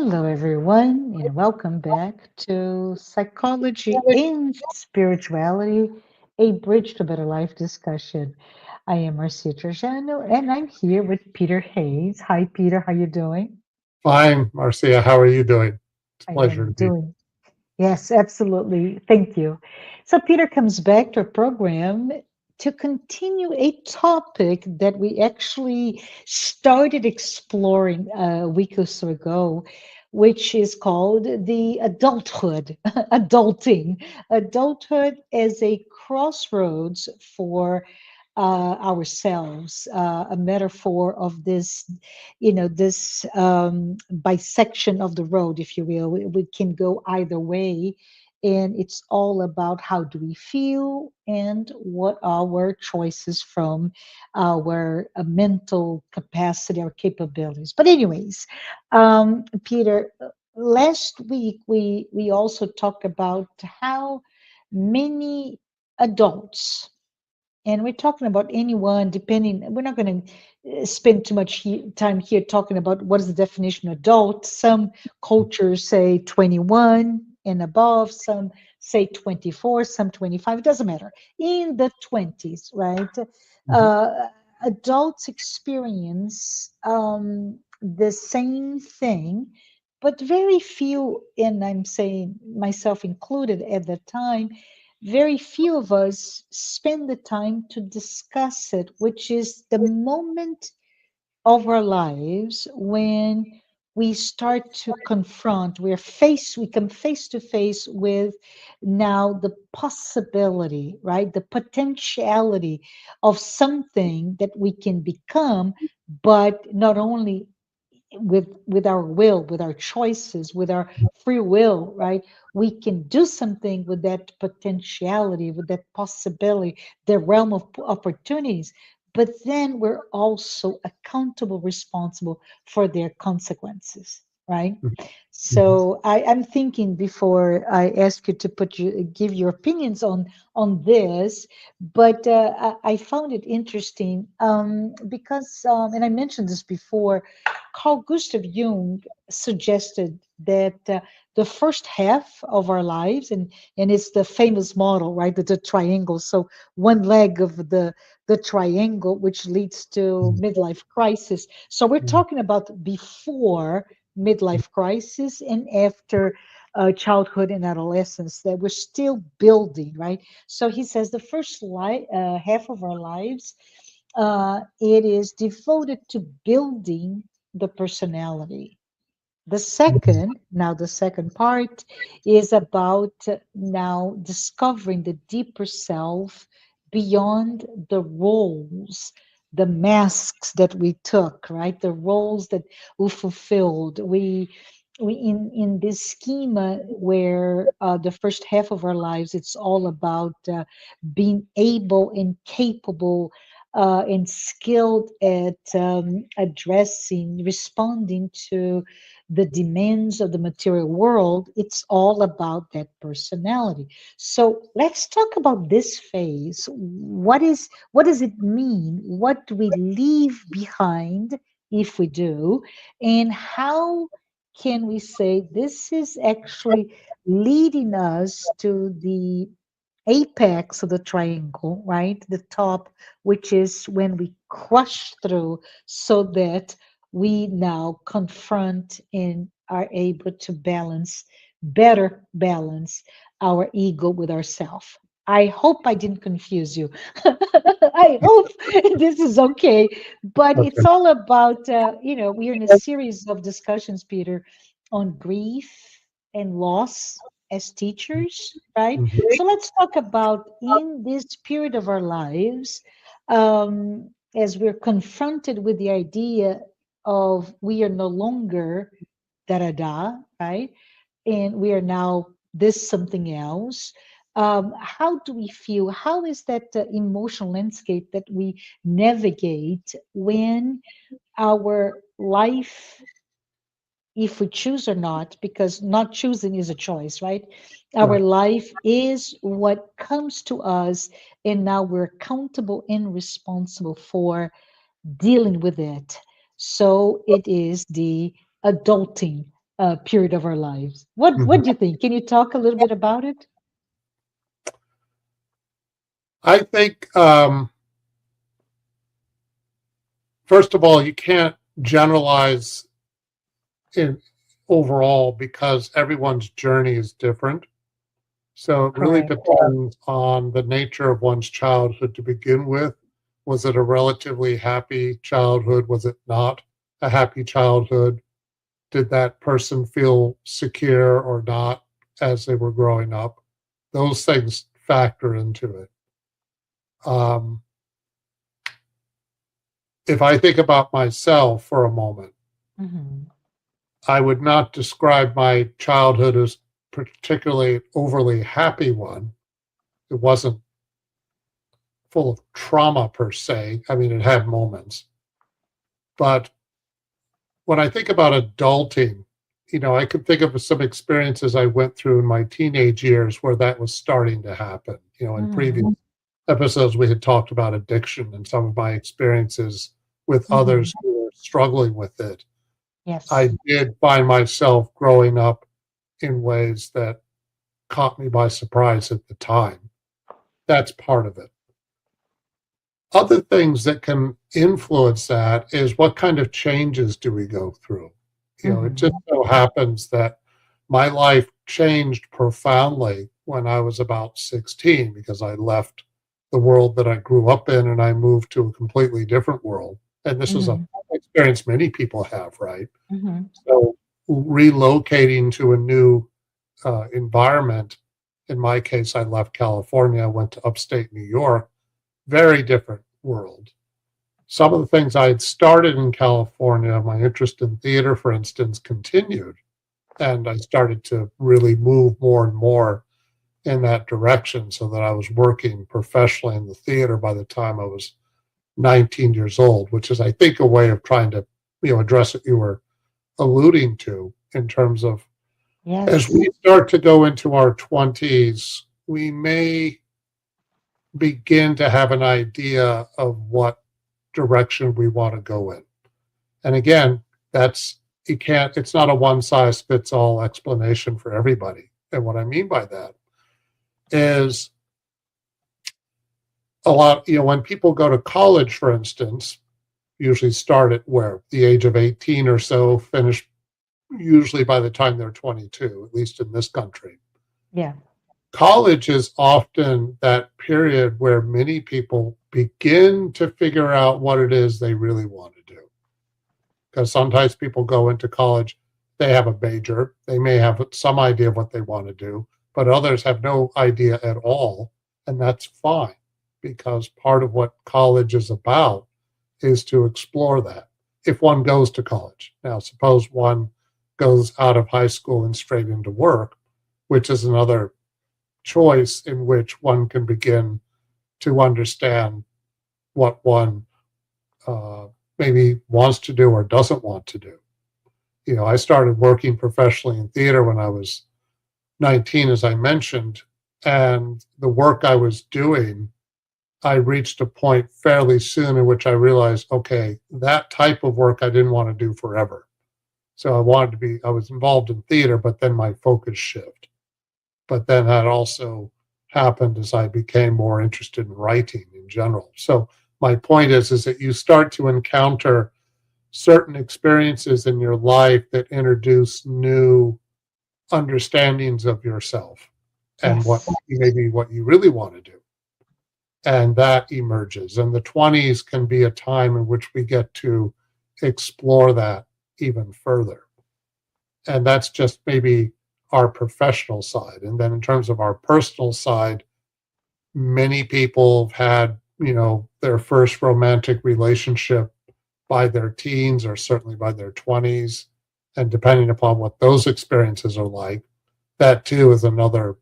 Hello, everyone, and welcome back to Psychology and Spirituality, a Bridge to Better Life discussion. I am Marcia Trajano, and I'm here with Peter Hayes. Hi, Peter. How you doing? Fine, Marcia. How are you doing? It's a I pleasure am to be. doing. Yes, absolutely. Thank you. So, Peter comes back to our program to continue a topic that we actually started exploring a week or so ago, which is called the adulthood, adulting. Adulthood as a crossroads for ourselves, a metaphor of this, this bisection of the road, if you will. We can go either way, and it's all about how do we feel and what are our choices from our mental capacity, our capabilities. But anyways, Peter, last week we also talked about how many adults, and we're talking about anyone, depending, we're not going to spend too much time here talking about what is the definition of adult. Some cultures say 21 and above, some say 24, some 25, it doesn't matter. In the 20s, right? Mhm. Uh, Adults experience the same thing, but very few, and I'm saying myself included at the time, very few of us spend the time to discuss it, which is the moment of our lives when we start to confront, we come face to face with now the possibility, right? The potentiality of something that we can become, but not only with our will, with our choices, with our free will, right? We can do something with that potentiality, with that possibility, the realm of opportunities. But then we're also accountable, responsible for their consequences, right? Mhm. So I'm thinking before I ask you to give your opinions on this, but I found it interesting because, and I mentioned this before, Carl Gustav Jung suggested that the first half of our lives, and it's the famous model, right? The triangle. So one leg of the triangle, which leads to Mhm. midlife crisis. So we're Mhm. talking about before midlife crisis and after childhood and adolescence that we're still building, right? So he says the first half of our lives, it is devoted to building the personality. The second part is about now discovering the deeper self beyond the roles, the masks that we took, right? The roles that we fulfilled. We in this schema where the first half of our lives, it's all about being able and capable and skilled at addressing, responding to the demands of the material world. It's all about that personality. So let's talk about this phase. What does it mean? What do we leave behind if we do? And how can we say this is actually leading us to the apex of the triangle, right? The top, which is when we crush through so that we now confront and are able to better balance our ego with ourself. I hope I didn't confuse you. I hope this is okay. But it's Okay. all about, we're in a series of discussions, Peter, on grief and loss as teachers, right? Mhm. So let's talk about in this period of our lives, as we're confronted with the idea of we are no longer da da da, right? And we are now this something else. How do we feel? How is that emotional landscape that we navigate when our life, if we choose or not, because not choosing is a choice, right? Our Right. life is what comes to us, and now we're accountable and responsible for dealing with it. So it is the adulting. period of our lives. What do you think? Can you talk a little bit about it? I think, first of all, you can't generalize in overall because everyone's journey is different. So it really Correct. depends on the nature of one's childhood to begin with. Was it a relatively happy childhood? Was it not a happy childhood? Did that person feel secure or not as they were growing up? Those things factor into it. If I think about myself for a moment, Mm-hmm. I would not describe my childhood as particularly overly happy one. It wasn't full of trauma per se. I mean, it had moments. But when I think about adulting, I could think of some experiences I went through in my teenage years where that was starting to happen. In previous Mm-hmm. episodes, we had talked about addiction and some of my experiences with Mm-hmm. others who were struggling with it. Yes. I did find myself growing up in ways that caught me by surprise at the time. That's part of it. Other things that can influence that is what kind of changes do we go through? It just so happens that my life changed profoundly when I was about 16 because I left the world that I grew up in and I moved to a completely different world. And this is Mm-hmm. an experience many people have, right? Mm-hmm. So relocating to a new environment, in my case, I left California, went to upstate New York, very different world. Some of the things I had started in California, my interest in theater, for instance, continued. And I started to really move more and more in that direction so that I was working professionally in the theater by the time I was 19 years old, which is, I think, a way of trying to, address what you were alluding to in terms of as Yes. we start to go into our 20s, we may begin to have an idea of what direction we want to go in. And again, it's not a one size fits all explanation for everybody. And what I mean by that is a lot, when people go to college, for instance, usually start at where the age of 18 or so, finish usually by the time they're 22, at least in this country. Yeah. College is often that period where many people begin to figure out what it is they really want to do. Because sometimes people go into college, they have a major, they may have some idea of what they want to do, but others have no idea at all. And that's fine, because part of what college is about is to explore that. If one goes to college. Now, suppose one goes out of high school and straight into work, which is another choice in which one can begin to understand what one maybe wants to do or doesn't want to do. I started working professionally in theater when I was 19, as I mentioned, and the work I was doing, I reached a point fairly soon in which I realized, okay, that type of work I didn't want to do forever. So I was involved in theater, but then my focus shifted. But then that also happened as I became more interested in writing in general. So my point is that you start to encounter certain experiences in your life that introduce new understandings of yourself and what you really want to do. And that emerges. And the 20s can be a time in which we get to explore that even further. And that's just maybe our professional side. And then in terms of our personal side, many people have had, their first romantic relationship by their teens or certainly by their 20s. And depending upon what those experiences are like, that too is another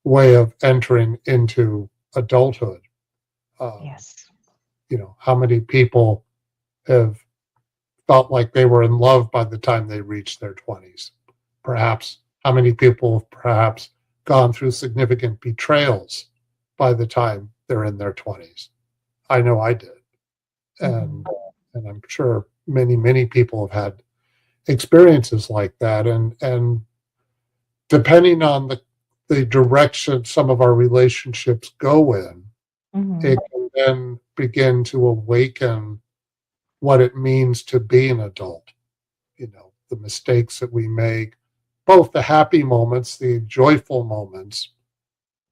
way of entering into adulthood. Yes. How many people have felt like they were in love by the time they reached their 20s? Perhaps how many people have perhaps gone through significant betrayals by the time they're in their 20s? I know I did. And I'm sure many, many people have had experiences like that, and depending on the direction some of our relationships go in, Hmm. it can then begin to awaken what it means to be an adult. The mistakes that we make, both the happy moments, the joyful moments,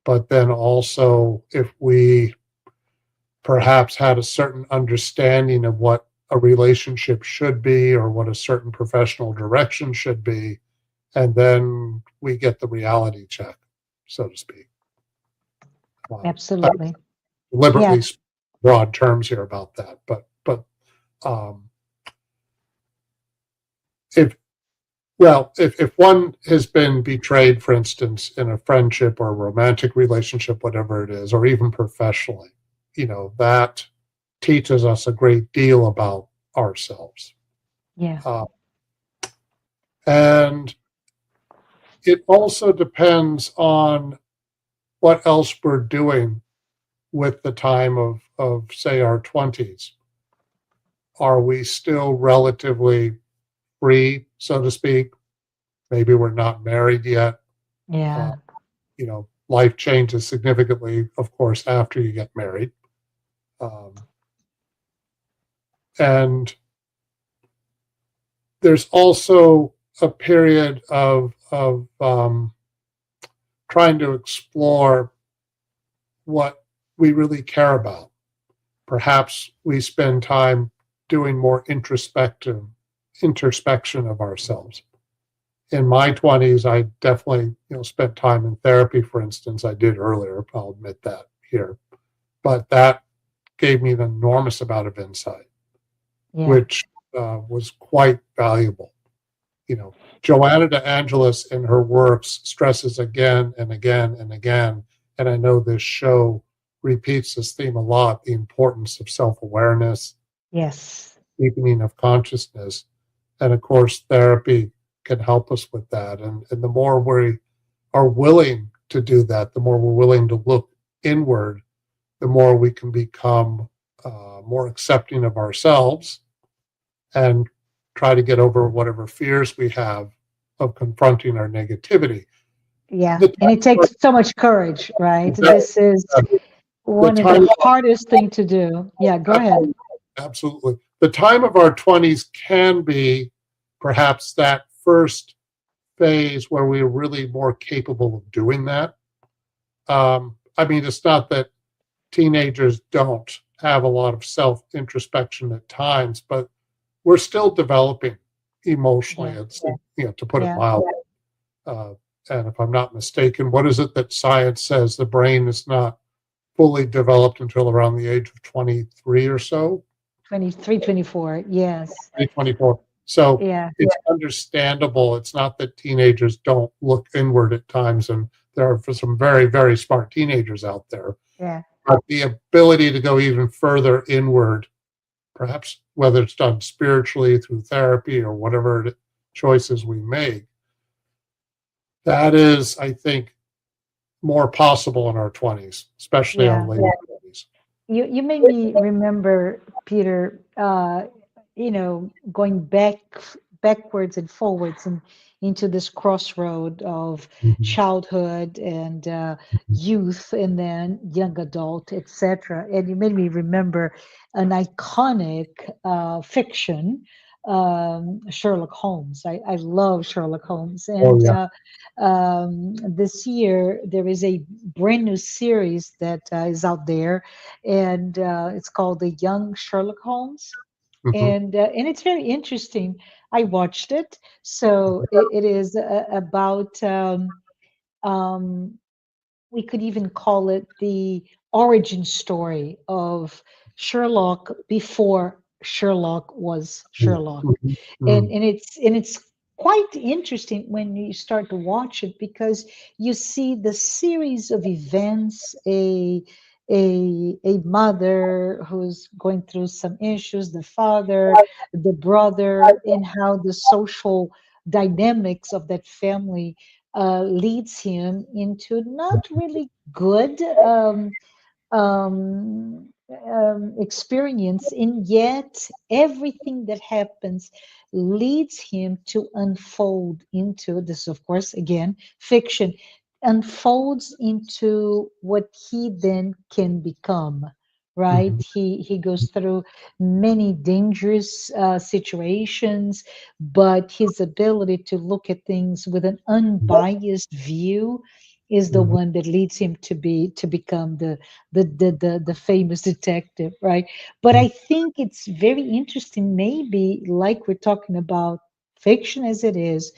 but then also if we perhaps had a certain understanding of what a relationship should be or what a certain professional direction should be, and then we get the reality check, so to speak. I Absolutely. Yeah. deliberately broad terms here about that, but um, if if one has been betrayed, for instance, in a friendship or a romantic relationship, whatever it is, or even professionally, that teaches us a great deal about ourselves. Yeah. Uh, and it also depends on what else we're doing with the time of say, our 20s. Are we still relatively free, so to speak? Maybe we're not married yet. Uh, Yeah. Life changes significantly, of course, after you get married. Um, and there's also a period of trying to explore what we really care about. Perhaps we spend time doing more introspection of ourselves. In my 20s, I definitely spent time in therapy, for instance. I did earlier, I'll admit that here. But that gave me an enormous amount of insight, Yeah. which was quite valuable. You know, Joanna de Angelis in her works stresses again and again and again, and I know this show repeats this theme a lot, the importance of self-awareness, Yes. deepening of consciousness. And of course, therapy can help us with that. And the more we are willing to do that, the more we're willing to look inward, the more we can become more accepting of ourselves and try to get over whatever fears we have of confronting our negativity. Yeah. The And time it takes so much courage, right? This is the one of the time hardest thing to do. Yeah, go ahead. absolutely. The time of our 20s can be perhaps that first phase where we're really more capable of doing that. I mean, it's not that teenagers don't have a lot of self introspection at times, but we're still developing emotionally. Yeah. To put it Yeah. mildly. Uh, and if I'm not mistaken, what is it that science says the brain is not fully developed until around the age of 23 or so? 23, 24. Yes. 2024. So Yeah. it's understandable. It's not that teenagers don't look inward at times, and there are some very, very smart teenagers out there. Yeah. But the ability to go even further inward, perhaps whether it's done spiritually through therapy or whatever choices we make, that is, I think, more possible in our 20s, especially our Yeah. late 20s. You made me remember, Peter, going backwards and forwards and into this crossroad of Mhm. childhood and youth and then young adult, etc. And you made me remember an iconic fiction, Sherlock Holmes. I love Sherlock Holmes. Oh, And yeah. this year, there is a brand new series that is out there, and it's called The Young Sherlock Holmes. Mhm. And it's very interesting. I watched it. So it is about um, we could even call it the origin story of Sherlock before Sherlock was Sherlock. Mhm. and Mhm. and it's quite interesting when you start to watch it because you see the series of events, a mother who's going through some issues, the father, the brother, and how the social dynamics of that family leads him into not really good experience, and yet everything that happens leads him to unfold into this, of course, again, fiction, unfolds into what he then can become. Right, Mhm. he goes through many dangerous situations, but his ability to look at things with an unbiased view is the Mhm. one that leads him to become the famous detective, right? But I think it's very interesting, maybe like we're talking about fiction as it is,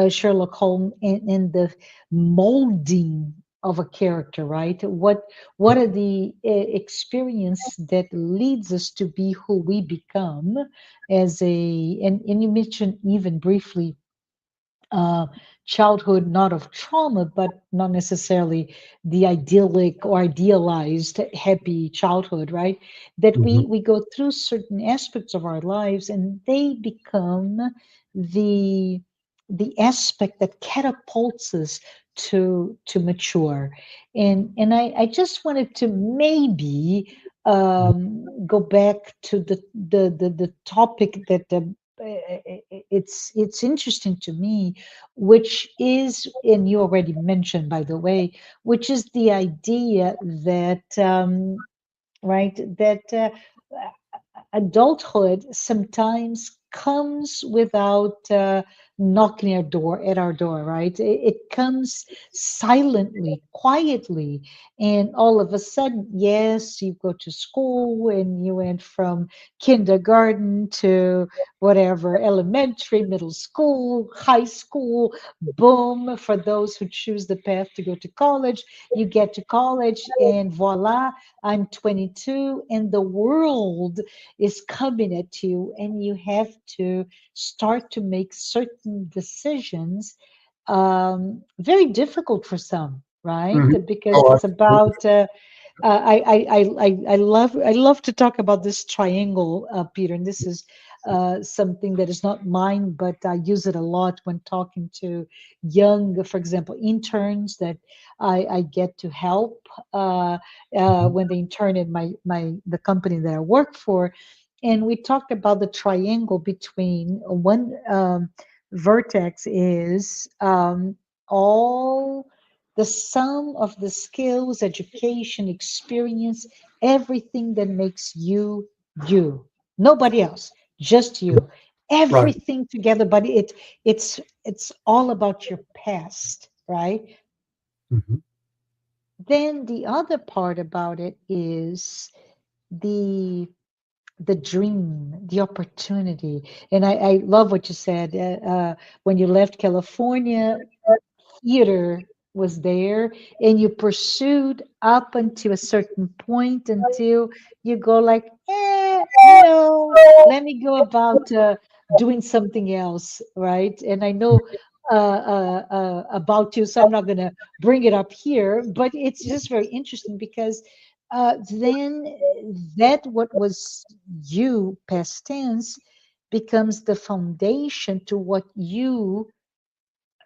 Sherlock Holmes, and the molding of a character, right? What are the experience that leads us to be who we become as a, and you mentioned even briefly uh, childhood, not of trauma, but not necessarily the idyllic or idealized happy childhood, right? That Mhm. we go through certain aspects of our lives and they become the the aspect that catapults us to mature. And I just wanted to maybe go back to the topic that it's interesting to me, which is, and you already mentioned, by the way, which is the idea that right, that adulthood sometimes comes without knocking at our door, right? It comes silently, quietly, and all of a sudden, yes, you go to school and you went from kindergarten to whatever, elementary, middle school, high school, boom, for those who choose the path to go to college, you get to college and voila, I'm 22 and the world is coming at you, and you have to start to make certain decisions. Very difficult for some, right? Mhm. Because Oh, it's absolutely. about I love to talk about this triangle, Peter, and this is something that is not mine, but I use it a lot when talking to young, for example, interns that I get to help Mhm. when they intern in the company that I work for, and we talked about the triangle between one vertex is all the sum of the skills, education, experience, everything that makes you you. Nobody else, just you. Right. Everything together, but it's all about your past, right? Mhm. Then the other part about it is the the dream, the opportunity. And I love what you said. When you left California, theater was there, and you pursued up until a certain point until you go like, no, let me go about doing something else, right? And I know about you, so I'm not going to bring it up here, but it's just very interesting because then that what was you past tense becomes the foundation to what you,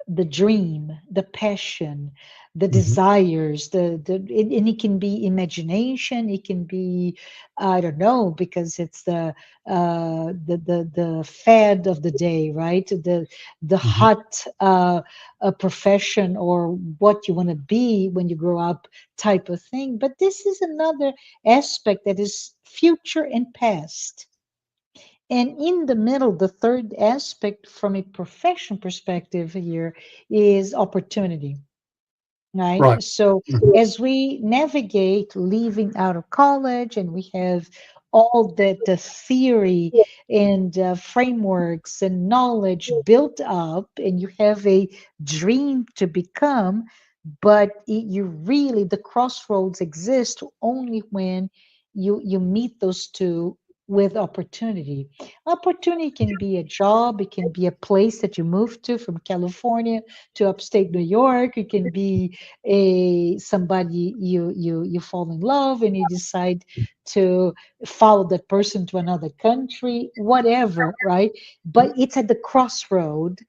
the dream, the passion, the Mhm. desires, and it can be imagination, it can be, I don't know, because it's the fad of the day, right? The Mhm. hot profession or what you want to be when you grow up type of thing. But this is another aspect that is future and past. And in the middle, the third aspect from a profession perspective here is opportunity, right? Right. So Mhm. as we navigate leaving out of college and we have all the theory and frameworks and knowledge built up, and you have a dream to become, but you really, the crossroads exist only when you meet those two with opportunity. Opportunity can be a job, it can be a place that you move to from California to upstate New York, it can be a somebody you fall in love and you decide to follow that person to another country, whatever, right? But it's at the crossroad,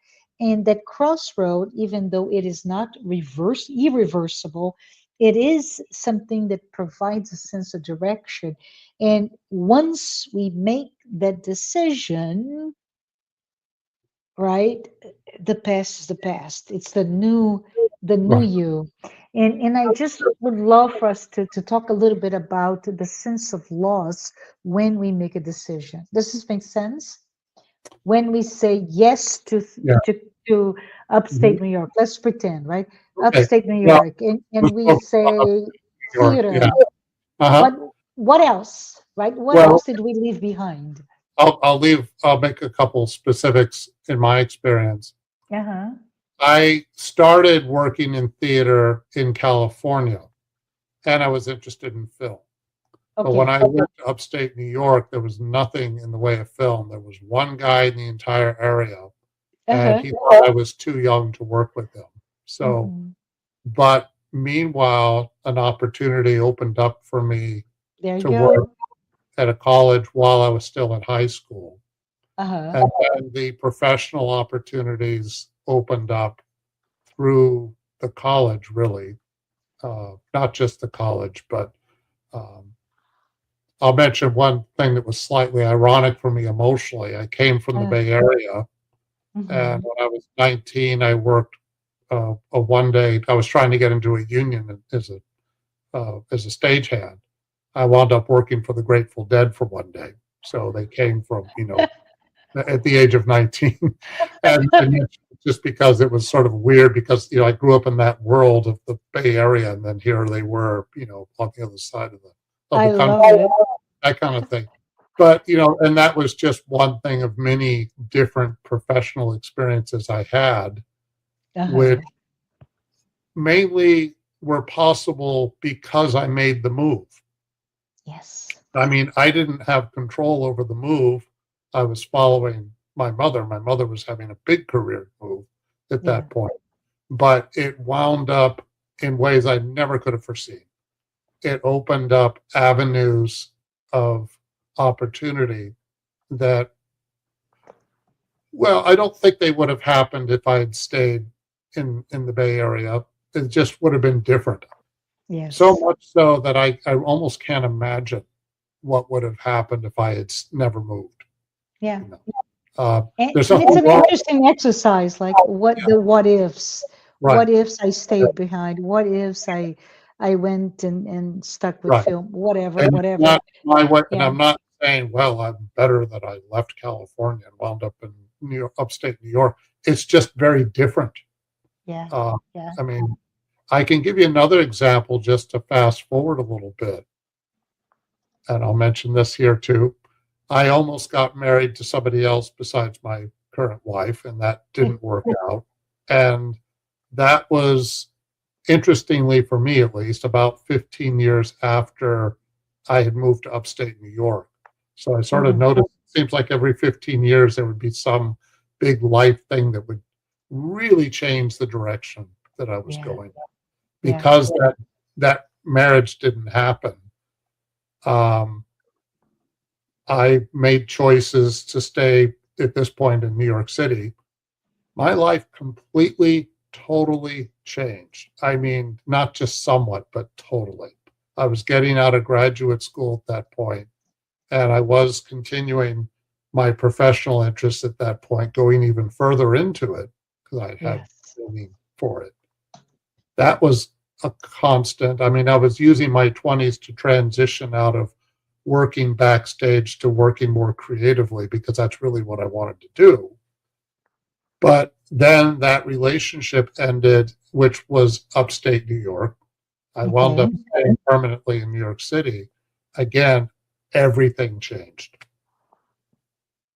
and that crossroad, even though it is not irreversible, it is something that provides a sense of direction. And once we make that decision, right? The past is the past. It's the new Right. you. And I just would love for us to talk a little bit about the sense of loss when we make a decision. Does this make sense? When we say yes Yeah. to to Mhm. upstate New York, let's pretend, right? Okay. Upstate New Well, York, and let's we focus on say New York. Yeah. theater. Uh-huh. What else, right? What Well, else did we leave behind? I'll make a couple specifics in my experience. Uh-huh. I started working in theater in California, and I was interested in film. But when Okay. I went to upstate New York, there was nothing in the way of film. There was one guy in the entire area, and Uh-huh. he thought I was too young to work with him. So, Hmm. but meanwhile, an opportunity opened up for me There you to work go. at a college while I was still in high school. Uh-huh. And then the professional opportunities opened up through the college, really, not just the college, but um, I'll mention one thing that was slightly ironic for me emotionally. I came from the Uh, Bay Area, and mhm. when I was 19, I worked a one day. I was trying to get into a union as a stagehand. I wound up working for the Grateful Dead for one day. So they came from, at the age of 19. And just because it was sort of weird because, I grew up in that world of the Bay Area and then here they were, on the other side of I the country, love it. that kind of thing. But, and that was just one thing of many different professional experiences I had, which Uh-huh. mainly were possible because I made the move. Yes. I mean, I didn't have control over the move. I was following my mother. My mother was having a big career move at Yeah. that point, but it wound up in ways I never could have foreseen. It opened up avenues of opportunity that, well, I don't think they would have happened if I had stayed in the Bay Area. It just would have been different. So Yes. much so that I almost can't imagine what would have happened if I had never moved. Yeah. You know, uh, And, there's a and it's whole an world. interesting exercise, like Yeah, what ifs. right, What ifs I stayed behind? What ifs I went and stuck with right. film? Whatever, And it's whatever. not my way. And Yeah. I'm not saying, well, I'm better that I left California and wound up in New York, upstate New York. It's just very different. Yeah. Uh, Yeah. I mean, I can give you another example just to fast forward a little bit, and I'll mention this here too. I almost got married to somebody else besides my current wife, and that didn't work out. And that was, interestingly for me at least, about 15 years after I had moved to upstate New York. So I sort of Hmm. noticed it seems like every 15 years there would be some big life thing that would really change the direction that I was Yeah. going. Yeah. Because that marriage didn't happen, um, I made choices to stay at this point in New York City. My life completely, totally changed. I mean, not just somewhat, but totally. I was getting out of graduate school at that point, and I was continuing my professional interests at that point, going even further into it because I had Yes. feeling for it. That was a constant. I mean, I was using my 20s to transition out of working backstage to working more creatively because that's really what I wanted to do. But then that relationship ended, which was upstate New York. I wound up Okay. staying permanently in New York City. Again, everything changed,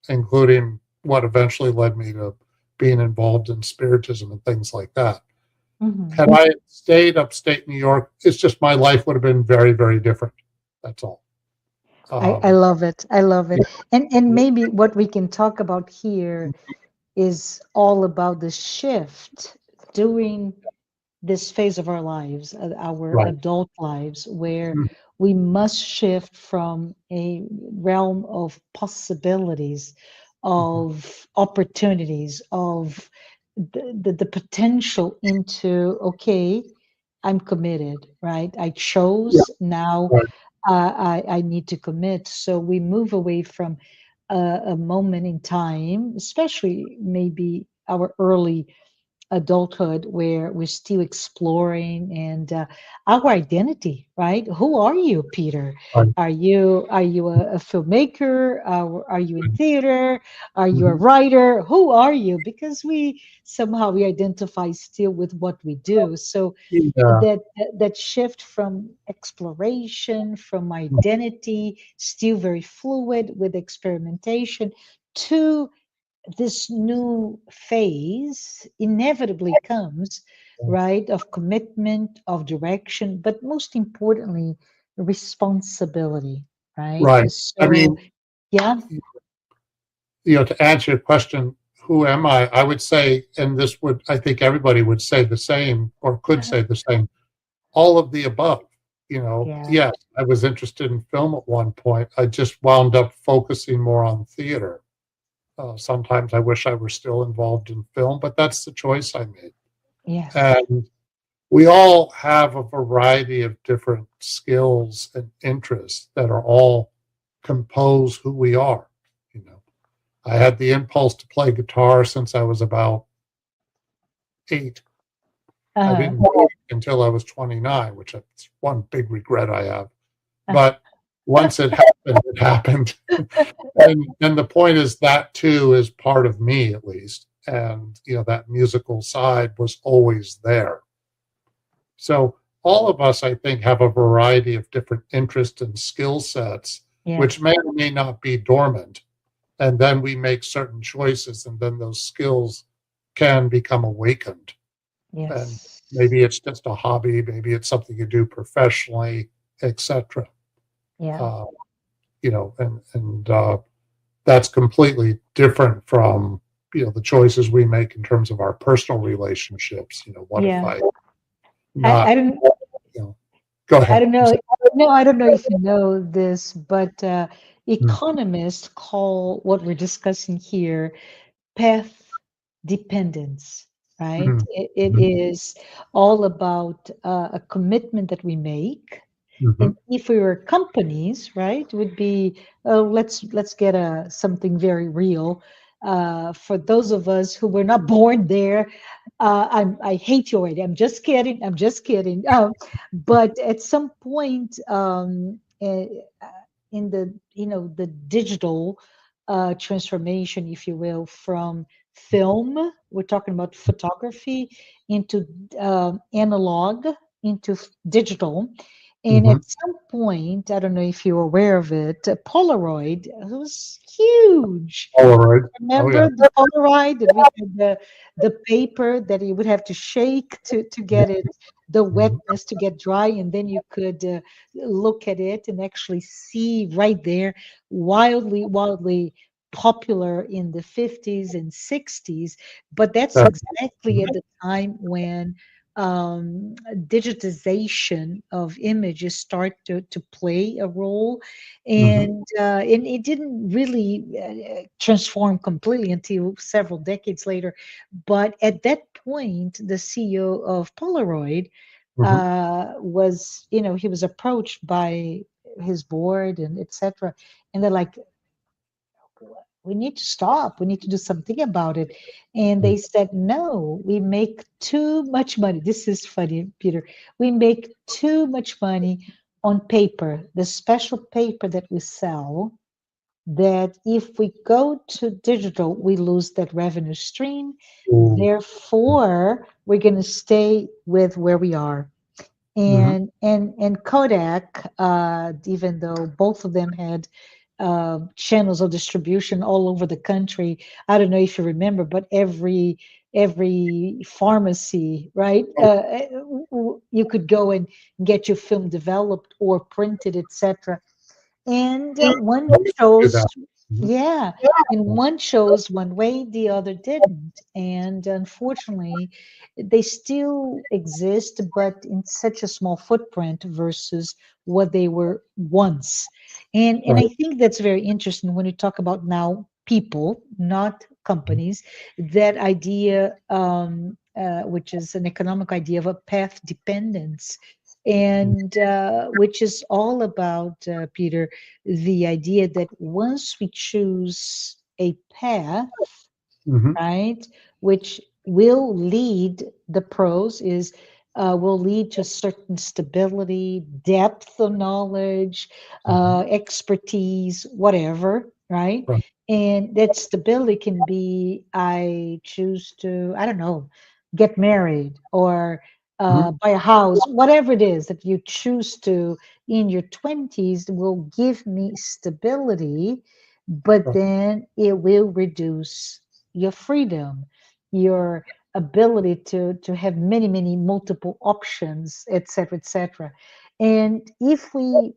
including what eventually led me to being involved in spiritism and things like that. Hmm. Had I stayed upstate New York, it's just my life would have been very, very different. That's all. I Um, love it. I love yeah, it. And maybe what we can talk about here is all about the shift during this phase of our lives, our right. adult lives, where Mhm. we must shift from a realm of possibilities, Mhm. of opportunities, of the potential into, okay, I'm committed, right? I Yeah, chose, now right. I need to commit. So we move away from a moment in time, especially maybe our early adulthood, where we're still exploring and our identity, right? Who are you, Peter? Right. Are you a filmmaker? Are you in theater? Are you a Mhm. writer? Who are you? Because we somehow we identify still with what we do. So Yeah. that shift from exploration, from identity, still very fluid with experimentation, to this new phase inevitably comes, right, of commitment, of direction, but most importantly, responsibility, right? Right. I So, mean, yeah, to answer your question, who am I? I would say, and this would, I think everybody would say the same or could say the same, all of the above. yeah, Yes, I was interested in film at one point. I just wound up focusing more on theater. Sometimes I wish I were still involved in film, but that's the choice I made. yes, And we all have a variety of different skills and interests that are all compose who we are. You know, I had the impulse to play guitar since I was about 8. I uh, didn't do it until I was 29, which is one big regret I have. uh, But once it happened, it happened. And the point is that too is part of me at least. And that musical side was always there. So all of us, I think, have a variety of different interests and skill sets, which yes, may or may not be dormant. And then we make certain choices, and then those skills can become awakened. And yes, maybe it's just a hobby, maybe it's something you do professionally, etc. yeah, Uh, and that's completely different from the choices we make in terms of our personal relationships. What if yeah. I I not, don't you know, go I ahead. don't I'm know. sorry. No, I don't know if you know this, but Mm, economists call what we're discussing here path dependence, right? mhm, It mhm, is all about a commitment that we make. mhm. And if we were companies, right, would be let's get something very real. For those of us who were not born there, I hate you already. I'm just kidding. I'm just kidding. But at some point, in the the digital transformation, if you will, from film, we're talking about photography, into analog, into digital. And Mhm. at some point, I don't know if you're aware of it, Polaroid was huge. Polaroid. Oh yeah. Remember the Polaroid that we had the paper that you would have to shake to get it, the Mhm. wetness to get dry, and then you could look at it and actually see right there, wildly popular in the 50s and 60s. But that's That- exactly at the time when digitization of images start to play a role, mhm. and it didn't really transform completely until several decades later. But at that point, the CEO of Polaroid Mhm. was, he was approached by his board and etc. And they're like, we need to stop. We need to do something about it. And Mhm. they said, no, we make too much money. This is funny, Peter. We make too much money on paper, the special paper that we sell, that if we go to digital, we lose that revenue stream. Ooh. Therefore, we're going to stay with where we are. Mhm. And Kodak, even though both of them had channels of distribution all over the country, I don't know if you remember, but every pharmacy, right? You could go and get your film developed or printed, etc. And one I used to do chose, that. Mhm. yeah, and one chose one way, the other didn't. And unfortunately, they still exist, but in such a small footprint versus what they were once. And I Right. think that's very interesting when you talk about now people, not companies, that idea, which is an economic idea of a path dependence. and which is all about, Peter, the idea that once we choose a path, Hmm. right? Which will lead, the pros is, will lead to certain stability, depth of knowledge, Hmm. expertise, whatever, right? Right. And that stability can be, I choose to, I don't know, get married or Hmm. buy a house, whatever it is that you choose to in your 20s will give me stability, but Right. then it will reduce your freedom, your ability to have many multiple options, etc., etc. And if we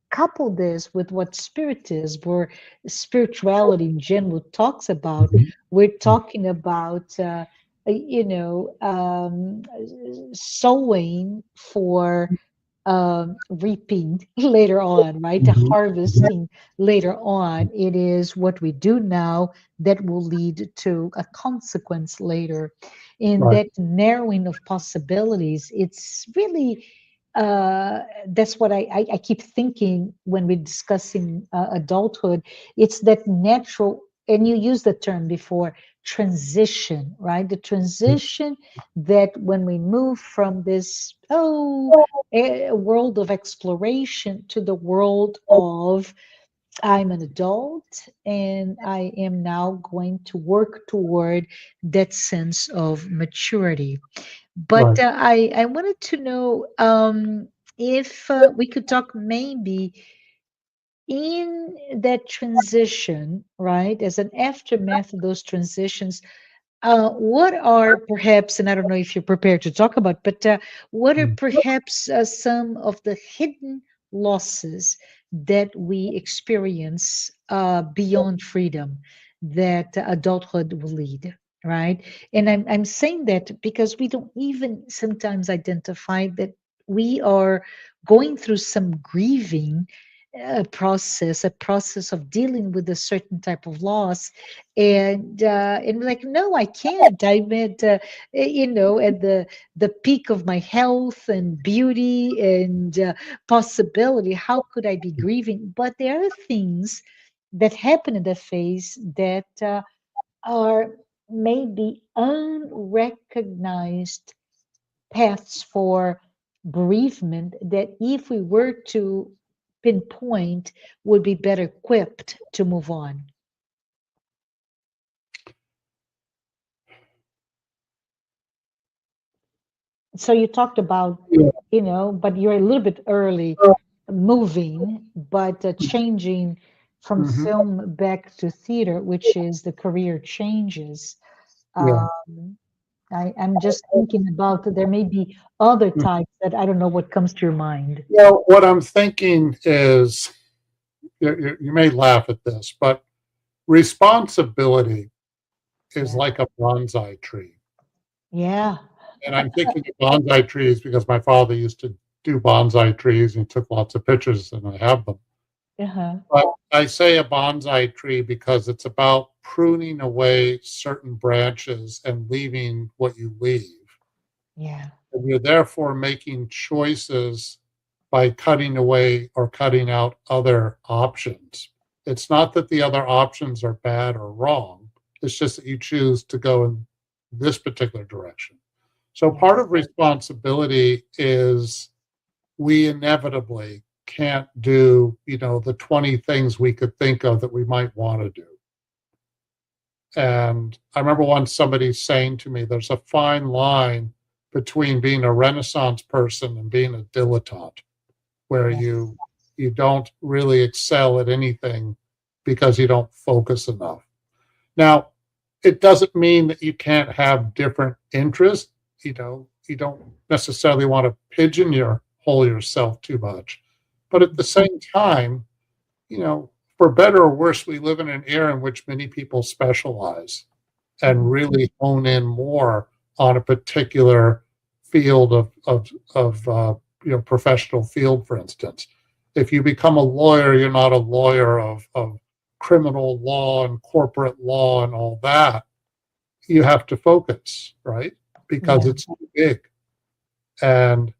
couple this with what spirit is, where spirituality in general talks about, Mhm. we're talking about sowing for reaping later on, right? The Mhm. Mhm. harvesting later on. It is what we do now that will lead to a consequence later. In Right. that narrowing of possibilities, it's really that's what I keep thinking when we're discussing adulthood. It's that natural, and you used the term before, transition, right? The transition that when we move from this, a world of exploration to the world of I'm an adult and I am now going to work toward that sense of maturity. But Right. I wanted to know if we could talk maybe in that transition, right, as an aftermath of those transitions, what are perhaps, and I don't know if you're prepared to talk about, but what are Mm. perhaps some of the hidden losses that we experience beyond freedom that adulthood will lead, right? And I'm saying that because we don't even sometimes identify that we are going through some grieving a process of dealing with a certain type of loss, and we're like, no, I can't. I'm at at the peak of my health and beauty and possibility. How could I be grieving? But there are things that happen in the phase that are maybe unrecognized paths for bereavement that if we were to pinpoint would be better equipped to move on. So you talked about, Yeah. but you're a little bit early moving, but changing from Mhm. film back to theater, which is the career changes. Yeah. Um, I'm just thinking about that there may be other Mm. types that I don't know what comes to your mind. Well, what I'm thinking is, you may laugh at this, but responsibility is Yeah. like a bonsai tree. Yeah. And I'm thinking of bonsai trees because my father used to do bonsai trees and he took lots of pictures, and I have them. Uh-huh. But I say a bonsai tree because it's about pruning away certain branches and leaving what you leave. Yeah. And you're therefore making choices by cutting away or cutting out other options. It's not that the other options are bad or wrong. It's just that you choose to go in this particular direction. So part Yes. of responsibility is we inevitably can't do, the 20 things we could think of that we might want to do. And I remember once somebody saying to me, there's a fine line between being a Renaissance person and being a dilettante, where Yes. you don't really excel at anything because you don't focus enough. Now, it doesn't mean that you can't have different interests. You don't necessarily want to pigeonhole yourself too much. But at the same time, for better or worse, we live in an era in which many people specialize and Mhm. really hone in more on a particular field of professional field, for instance. If you become a lawyer, you're not a lawyer of criminal law and corporate law and all that. You have to focus, right? Because Yeah. it's too big. And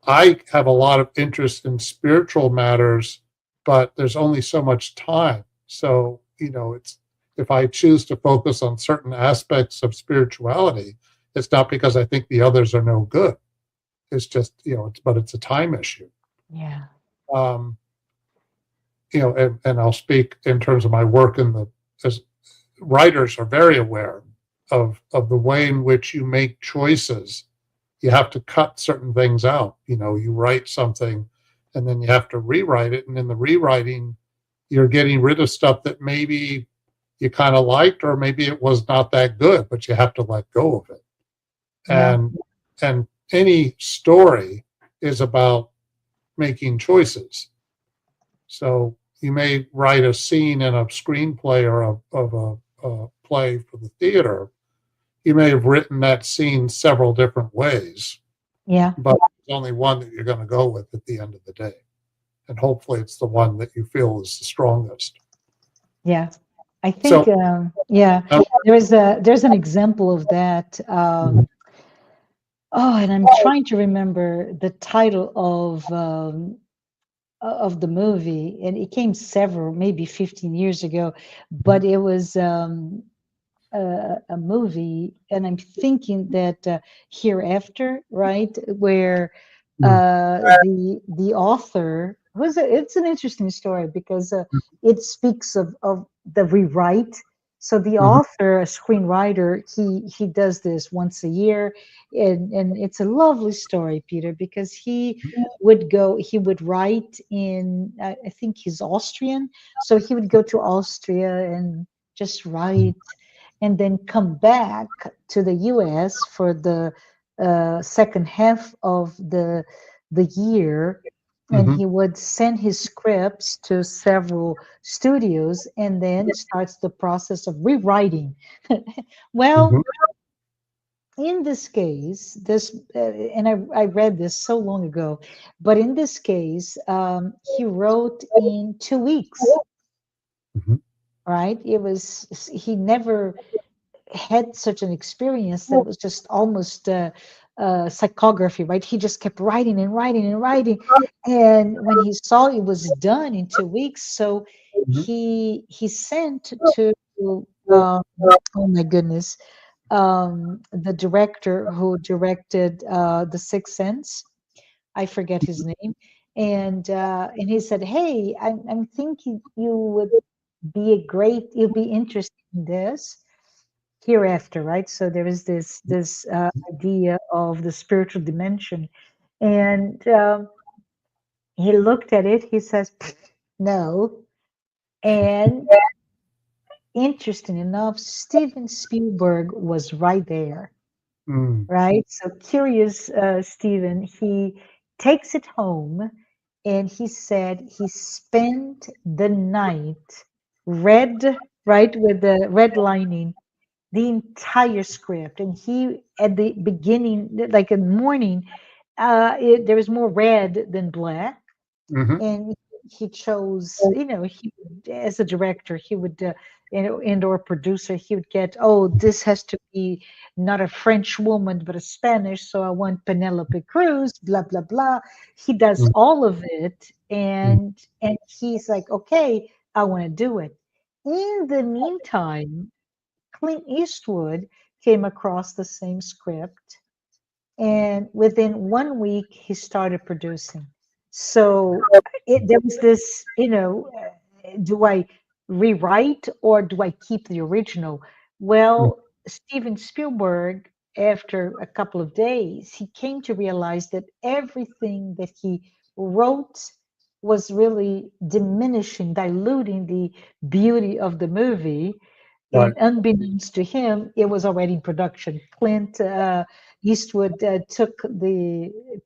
I have a lot of interest in spiritual matters, but there's only so much time. So, it's if I choose to focus on certain aspects of spirituality, it's not because I think the others are no good. It's just, but it's a time issue. Yeah. Um, and I'll speak in terms of my work as writers are very aware of the way in which you make choices. You have to cut certain things out. You write something and then you have to rewrite it. And in the rewriting, you're getting rid of stuff that maybe you kind of liked, or maybe it was not that good, but you have to let go of it. Yeah. And any story is about making choices. So you may write a scene in a screenplay or of a play for the theater. You may have written that scene several different ways, Yeah. but there's only one that you're going to go with at the end of the day. And hopefully it's the one that you feel is the strongest. Yeah. I think, So, yeah, there's an example of that. Oh, and I'm trying to remember the title of the movie, and it came several, maybe 15 years ago, but it was a movie, and I'm thinking that Hereafter, right, where the author was it's an interesting story because it speaks of the rewrite. So the mhm, author, a screenwriter, he does this once a year, and it's a lovely story, Peter, because he would write in I think he's Austrian, so he would go to Austria and just write and then come back to the US for the second half of the year, and mhm, he would send his scripts to several studios and then starts the process of rewriting. mhm, Well, in this case, and I read this so long ago, but in this case, he wrote in 2 weeks, mhm, right? He never had such an experience that was just almost psychography, right? He just kept writing and writing and writing, and when he saw it was done in 2 weeks, so mhm. he sent to um, oh my goodness, the director who directed The Sixth Sense. I forget his name, and he said, "Hey, I'm thinking you would you'll be interested in this." Hereafter, right? So there is this idea of the spiritual dimension, and he looked at it. He says, "Pfft, no." And interesting enough, Steven Spielberg was right there, Mm, right? So curious, Steven, he takes it home, and he said he spent the night red, right, with the red lining the entire script, and he at the beginning, like in the morning, there was more red than black, mhm. and he chose, as a director, he would and or producer, he would get, oh, this has to be not a French woman but a Spanish, so I want Penelope Cruz, blah blah blah. He does Mm, all of it, mm. and he's like, okay, I want to do it. In the meantime, Clint Eastwood came across the same script, and within 1 week, he started producing. So there was this, do I rewrite or do I keep the original? Mm. Well, Steven Spielberg, after a couple of days, he came to realize that everything that he wrote was really diminishing, diluting the beauty of the movie. And Right. unbeknownst to him, it was already in production. Clint Eastwood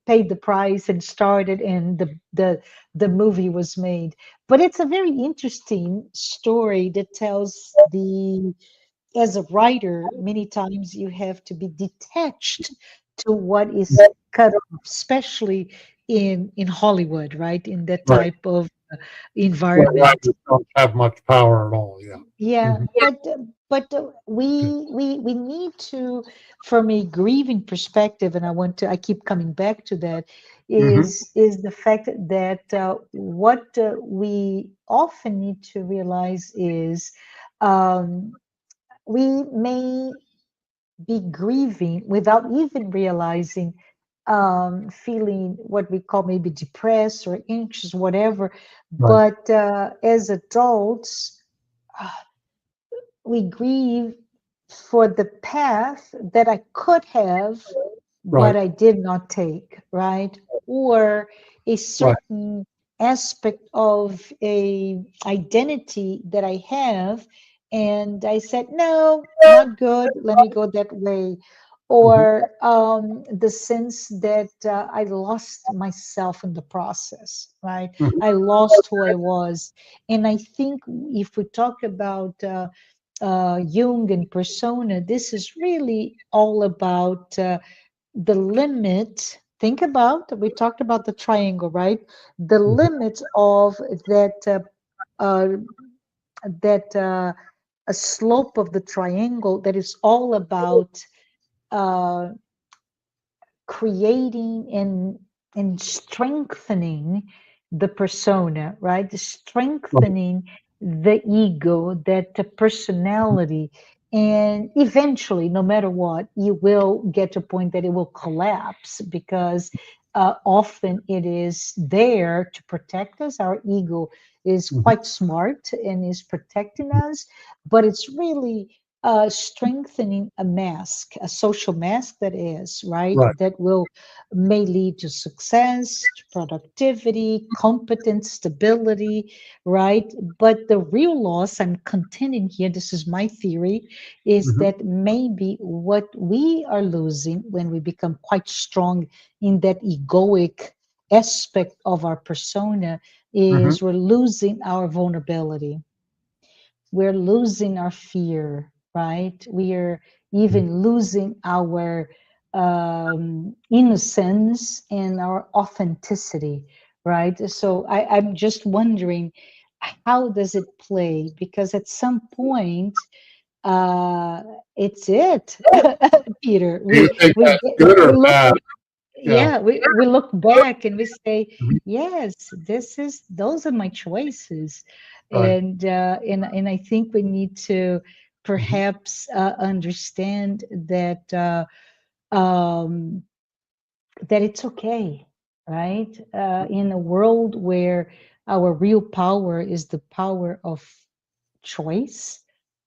paid the price and started, and the movie was made. But it's a very interesting story that tells as a writer, many times you have to be detached to what is cut off, especially in Hollywood, right? In that Right. type of Where environment. writers don't have much power at all. Yeah. Yeah, Mhm. but we need to, from a grieving perspective, and I keep coming back to that, Hmm. is the fact that what we often need to realize is um, we may be grieving without even realizing, feeling what we call maybe depressed or anxious, whatever. Right. But as adults, uh, we grieve for the path that I could have, but Right. I did not take, right? Or a Right. certain aspect of a identity that I have, and I said, no, not good. Let me go that way. Hmm. Or the sense that I lost myself in the process, right? Hmm. I lost who I was. And I think if we talk about Jung and persona, this is really all about the limit. Think about, we talked about the triangle, right? The Hmm. limits of uh, that a slope of the triangle that is all about uh, creating and strengthening the persona, right? Right. Strengthening the ego, that the personality. And eventually, no matter what, you will get to a point that it will collapse because often it is there to protect us. Our ego is Hmm. quite smart and is protecting us, but it's really strengthening a mask, a social mask that is, right? Right. That will may lead to success, to productivity, competence, stability, right? But the real loss, I'm contending here, this is my theory, is Hmm. that maybe what we are losing when we become quite strong in that egoic aspect of our persona Hmm. is we're losing our vulnerability, we're losing our fear, right? We are even losing our innocence and our authenticity, right? So I'm just wondering, how does it play? Because at some point, uh, it's it, Peter. Do you think that's good We or look, bad? Yeah. yeah, we look back and we say, Mhm. yes, those are my choices. Right. And I think we need to Hmm. perhaps understand um, that it's okay, right? In a world where our real power is the power of choice,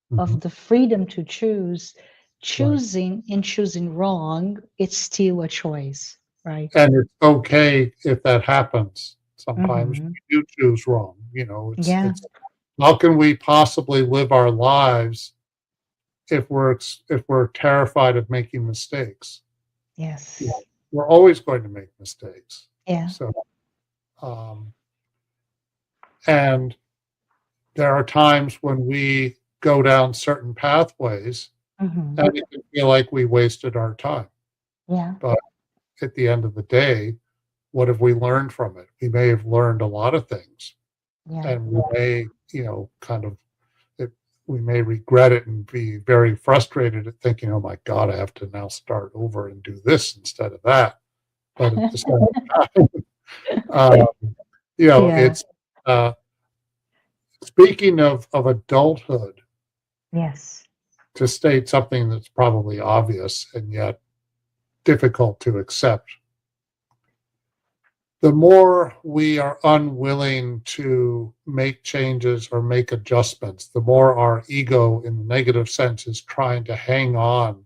Hmm. of the freedom to choose, Right. choosing and choosing wrong, it's still a choice, right? And it's okay if that happens. Sometimes Hmm. we do choose wrong. Yeah. It's how can we possibly live our lives if we're terrified of making mistakes? You know, Yes. we're always going to make mistakes. Yeah. So, um, and there are times when we go down certain pathways Hmm. and it can feel like we wasted our time. Yeah. But at the end of the day, what have we learned from it? We may have learned a lot of things, Yeah. and we may, kind of, it, we may regret it and be very frustrated at thinking, "Oh my God, I have to now start over and do this instead of that." But at the same time, um, Yeah. it's uh, speaking of adulthood, Yes. to state something that's probably obvious and yet difficult to accept. The more we are unwilling to make changes or make adjustments, the more our ego, in the negative sense, is trying to hang on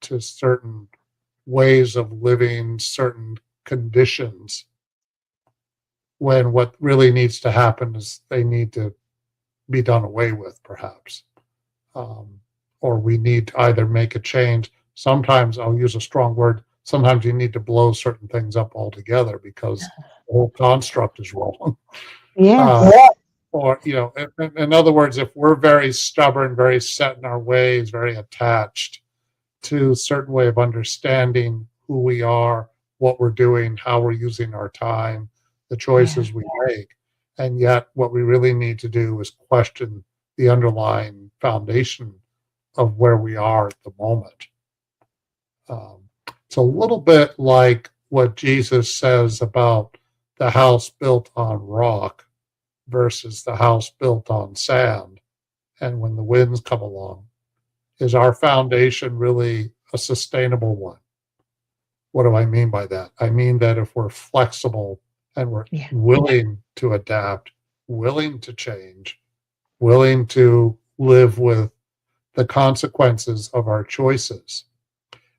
to certain ways of living, certain conditions, when what really needs to happen is they need to be done away with, perhaps. Um, or we need to either make a change. Sometimes I'll use a strong word. Sometimes you need to blow certain things up altogether because the whole construct is wrong. Uh, Yes. or, in other words, if we're very stubborn, very set in our ways, very attached to a certain way of understanding who we are, what we're doing, how we're using our time, the Yeah. choices we make. And yet, what we really need to do is question the underlying foundation of where we are at the moment. It's a little bit like what Jesus says about the house built on rock versus the house built on sand. And when the winds come along, is our foundation really a sustainable one? What do I mean by that? I mean that if we're flexible and we're Yeah. willing to adapt, willing to change, willing to live with the consequences of our choices,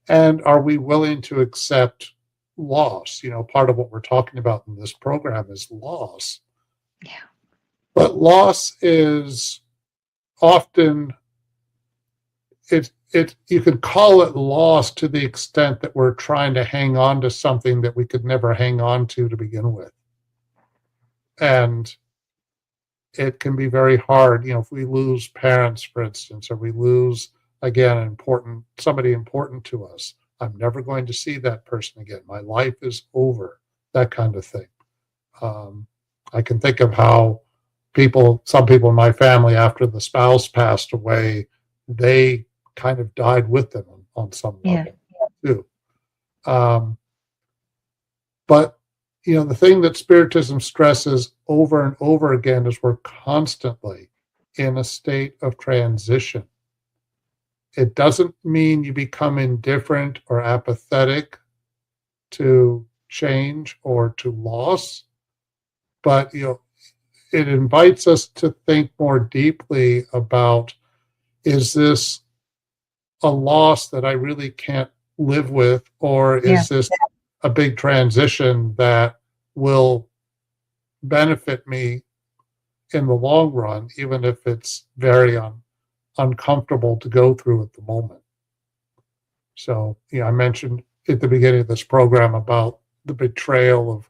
and are we willing to accept loss? Part of what we're talking about in this program is loss. Yeah. But loss is often, you could call it loss to the extent that we're trying to hang on to something that we could never hang on to begin with. And it can be very hard, if we lose parents, for instance, or we lose, again, somebody important to us. I'm never going to see that person again. My life is over, that kind of thing. I can think of how some people in my family, after the spouse passed away, they kind of died with them on some level too. But the thing that Spiritism stresses over and over again is we're constantly in a state of transition. It doesn't mean you become indifferent or apathetic to change or to loss, but it invites us to think more deeply about, is this a loss that I really can't live with, or is this a big transition that will benefit me in the long run, even if it's very uncomfortable to go through at the moment? So, I mentioned at the beginning of this program about the betrayal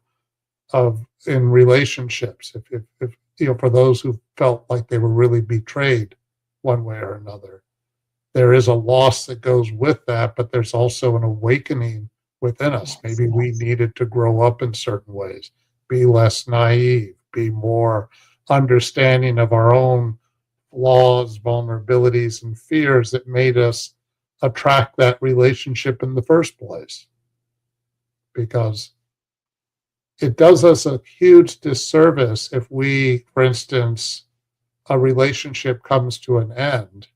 of in relationships. If for those who felt like they were really betrayed one way or another, there is a loss that goes with that, but there's also an awakening within us. Maybe we needed to grow up in certain ways, be less naive, be more understanding of our own flaws, vulnerabilities, and fears that made us attract that relationship in the first place. Because it does us a huge disservice if we, for instance, a relationship comes to an end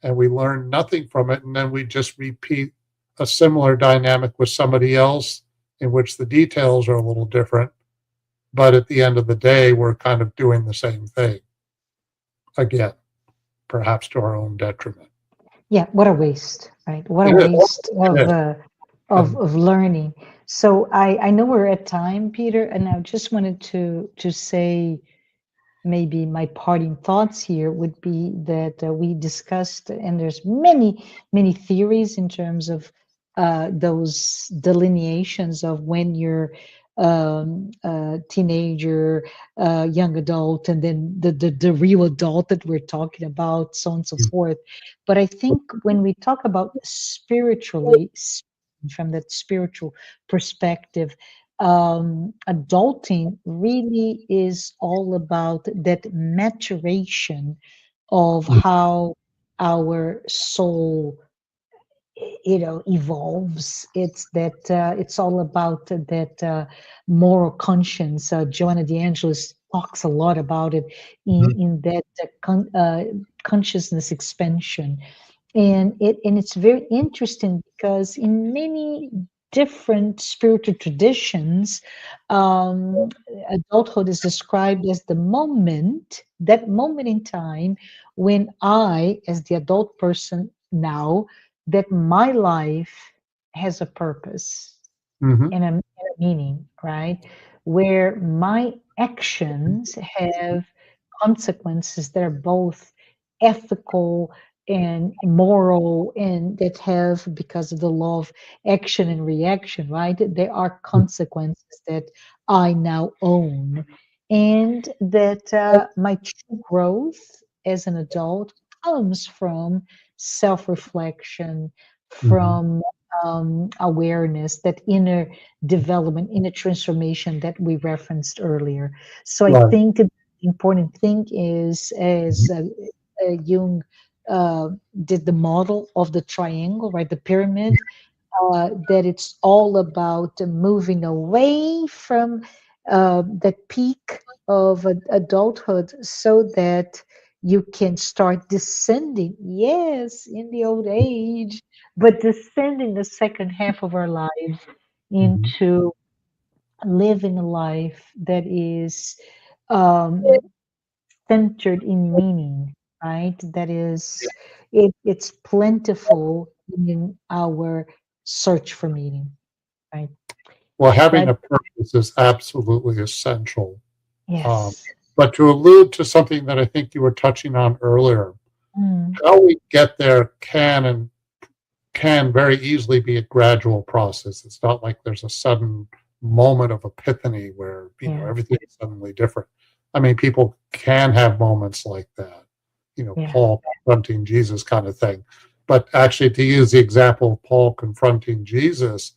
and we learn nothing from it, and then we just repeat a similar dynamic with somebody else in which the details are a little different, but at the end of the day, we're kind of doing the same thing again, perhaps to our own detriment. Yeah, what a waste, right? What a It is. waste It is. of learning. So I know we're at time, Peter, and I just wanted to say, maybe my parting thoughts here would be that we discussed, and there's many theories in terms of those delineations of when you're teenager, young adult, and then the real adult that we're talking about, so on and so forth. But I think when we talk about spiritually, from that spiritual perspective, adulting really is all about that maturation of how our soul, evolves. It's that it's all about that moral conscience. Joanna de Ângelis talks a lot about it in that consciousness expansion. And it's very interesting because in many different spiritual traditions, um, adulthood is described as that moment in time when I, as the adult person now, that my life has a purpose Mm-hmm. and a meaning, right? Where my actions have consequences that are both ethical and moral, and that have, because of the law of action and reaction, right? There are consequences that I now own, and that my true growth as an adult comes from self reflection, Mm-hmm. from awareness, that inner development, inner transformation that we referenced earlier. So I Right. think the important thing is, as Jung did the model of the triangle, right? The pyramid, that it's all about moving away from the peak of adulthood so that you can start descending, yes, in the old age, but descending the second half of our lives Mhm. into living a life that is um, centered in meaning, right? That is, it's plentiful in our search for meaning, right? Well, having That, a purpose is absolutely essential. Um, yes. but to allude to something that I think you were touching on earlier, Mm, how we get there can very easily be a gradual process. It's not like there's a sudden moment of epiphany where yeah, everything is suddenly different. I mean, people can have moments like that, yeah, Paul confronting Jesus kind of thing. But actually, to use the example of Paul confronting Jesus,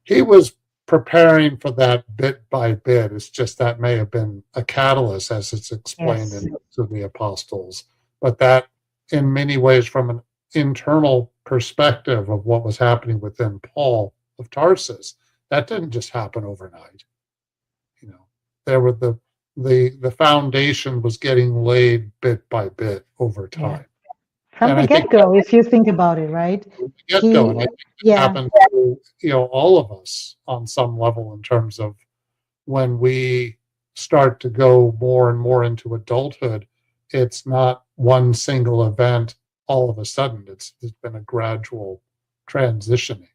he was preparing for that bit by bit. It's just that may have been a catalyst, as it's explained yes, in to the Apostles, but that in many ways, from an internal perspective of what was happening within Paul of Tarsus, that didn't just happen overnight. You know, there were the foundation was getting laid bit by bit over yeah. time, From and the I think get-go, if you think about it, right? from the get go, and I He, think it yeah, happened to all of us on some level in terms of when we start to go more and more into adulthood, it's not one single event all of a sudden. It's been a gradual transitioning.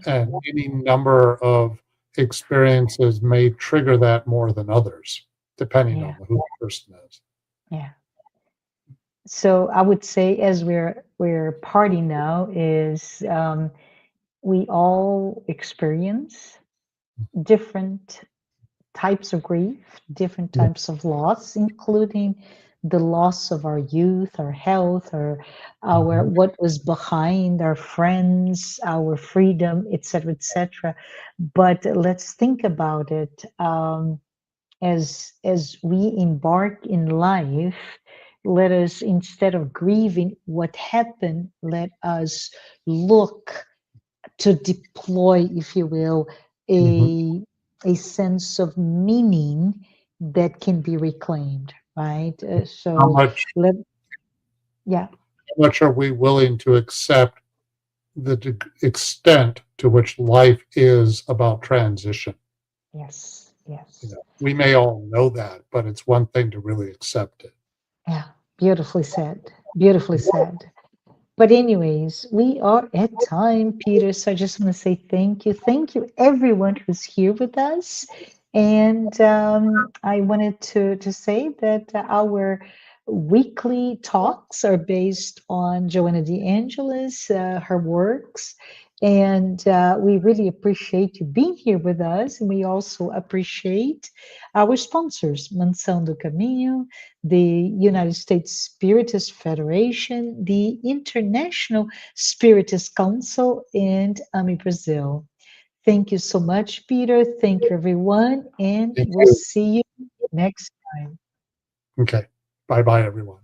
And mhm, any number of experiences may trigger that more than others, depending yeah, on who the person is. yeah. So I would say, as we're parting now, is we all experience different types of grief, different Yeah. types of loss, including the loss of our youth, our health, or our Mhm. what was behind our friends, our freedom, etc., etc. But let's think about it, as we embark in life. Let us, instead of grieving what happened, let us look to deploy, if you will, Mhm. a sense of meaning that can be reclaimed, right? How So much, let, yeah, how much are we willing to accept the extent to which life is about transition? yes, yes, We may all know that, but it's one thing to really accept it. yeah, beautifully said, beautifully said. But anyways, we are at time, Peter. So I just want to say thank you. Thank you, everyone who's here with us. And I wanted to say that our weekly talks are based on Joanna de Ângelis, her works. And we really appreciate you being here with us. And we also appreciate our sponsors, Mansão do Caminho, the United States Spiritist Federation, the International Spiritist Council, and AMI Brazil. Thank you so much, Peter. Thank you, everyone, and Thank we'll you. see you next time. Okay. Bye bye, everyone.